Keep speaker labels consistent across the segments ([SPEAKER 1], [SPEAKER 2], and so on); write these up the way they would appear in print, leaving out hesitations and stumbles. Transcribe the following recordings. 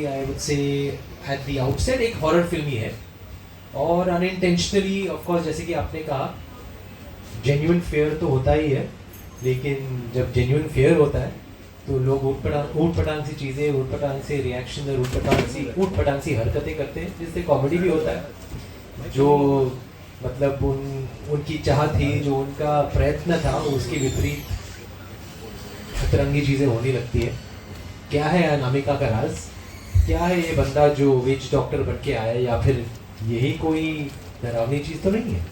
[SPEAKER 1] I would say at the outset एक horror film ही है और अनइंटेंशनली ऑफ कोर्स जैसे कि आपने कहा जेन्युइन फेयर तो होता ही है, लेकिन जब जेन्युइन फेयर होता है तो लोग ऊट पटांग सी चीज़ें, ऊट पटांग से रिएक्शन और ऊट पटांग सी हरकतें करते हैं, जिससे कॉमेडी भी होता है। जो मतलब उनकी चाह थी, जो उनका प्रयत्न था, उसके विपरीत खतरंगी चीज़ें होने लगती है। क्या है अनामिका का राज? क्या है ये बंदा जो विच डॉक्टर बन के आया, या फिर यही कोई डरावनी चीज़ तो नहीं है?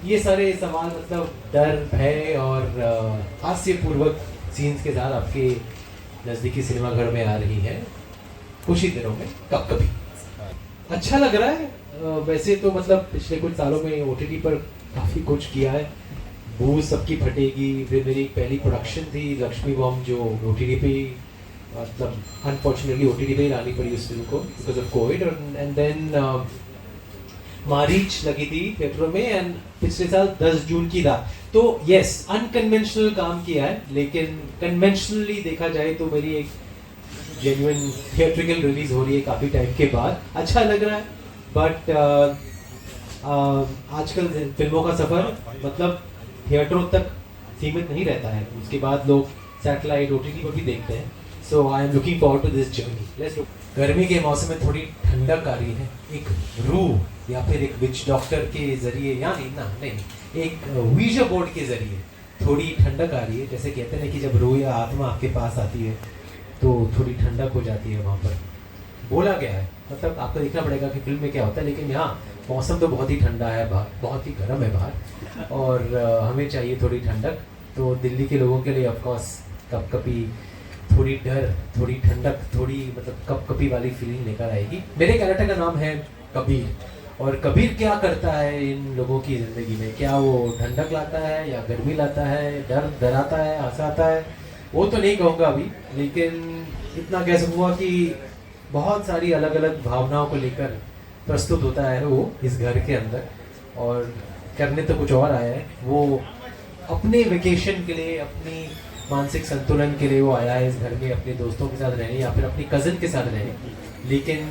[SPEAKER 1] ये सारे सवाल मतलब डर, भय और हास्यपूर्वक सीन्स के साथ आपके नज़दीकी सिनेमाघर में आ रही है कुछ ही दिनों में। कब कभी अच्छा लग रहा है। वैसे तो मतलब पिछले कुछ सालों में ओटीटी पर काफ़ी कुछ किया है। बूझ सबकी फटेगी, फिर मेरी पहली प्रोडक्शन थी लक्ष्मी बॉम्ब जो ओटीटी पे मतलब अनफॉर्चुनेटली ओटीटी पे ही लानी पड़ी उस फिल्म को because of covid. And then Marich लगी थी थिएटरों में, एंड पिछले साल 10 जून की रात। तो यस, अनकन्वेंशनल काम किया है, लेकिन कन्वेंशनली देखा जाए तो मेरी एक जेन्युइन थिएट्रिकल रिलीज हो रही है काफ़ी टाइम के बाद। अच्छा लग रहा है, बट आजकल फिल्मों का सफ़र मतलब थिएटरों तक सीमित नहीं रहता है, उसके बाद लोग सैटेलाइट ओटीटी पर भी देखते हैं। So I am looking forward to this journey. Let's look. गर्मी के मौसम में थोड़ी ठंडक आ रही है, एक रूह या फिर एक विच डॉक्टर के जरिए, या नहीं, एक वीजा बोर्ड के जरिए थोड़ी ठंडक आ रही है। जैसे कहते हैं कि जब रूह या आत्मा आपके पास आती है तो थोड़ी ठंडक हो जाती है वहाँ पर। बोला गया है, मतलब आपको देखना पड़ेगा कि फिल्म में क्या होता है, लेकिन यहाँ मौसम तो बहुत ही ठंडा है, बाहर बहुत ही गर्म है बाहर, और हमें चाहिए थोड़ी ठंडक। तो दिल्ली के लोगों के लिए ऑफकोर्स कपकपी, थोड़ी डर, थोड़ी ठंडक, थोड़ी मतलब कपकपी वाली फीलिंग लेकर आएगी। मेरे कैरेक्टर का नाम है कबीर, और कबीर क्या करता है इन लोगों की ज़िंदगी में? क्या वो ठंडक लाता है या गर्मी लाता है, डर डराता है, हंसाता है? वो तो नहीं कहूँगा अभी, लेकिन इतना कह सकूँगा कि बहुत सारी अलग अलग भावनाओं को लेकर प्रस्तुत होता है वो इस घर के अंदर। और करने तो कुछ और आया है, वो अपने वेकेशन के लिए, अपनी मानसिक संतुलन के लिए वो आया है इस घर में, अपने दोस्तों के साथ रहने या फिर अपनी कज़न के साथ रहने। लेकिन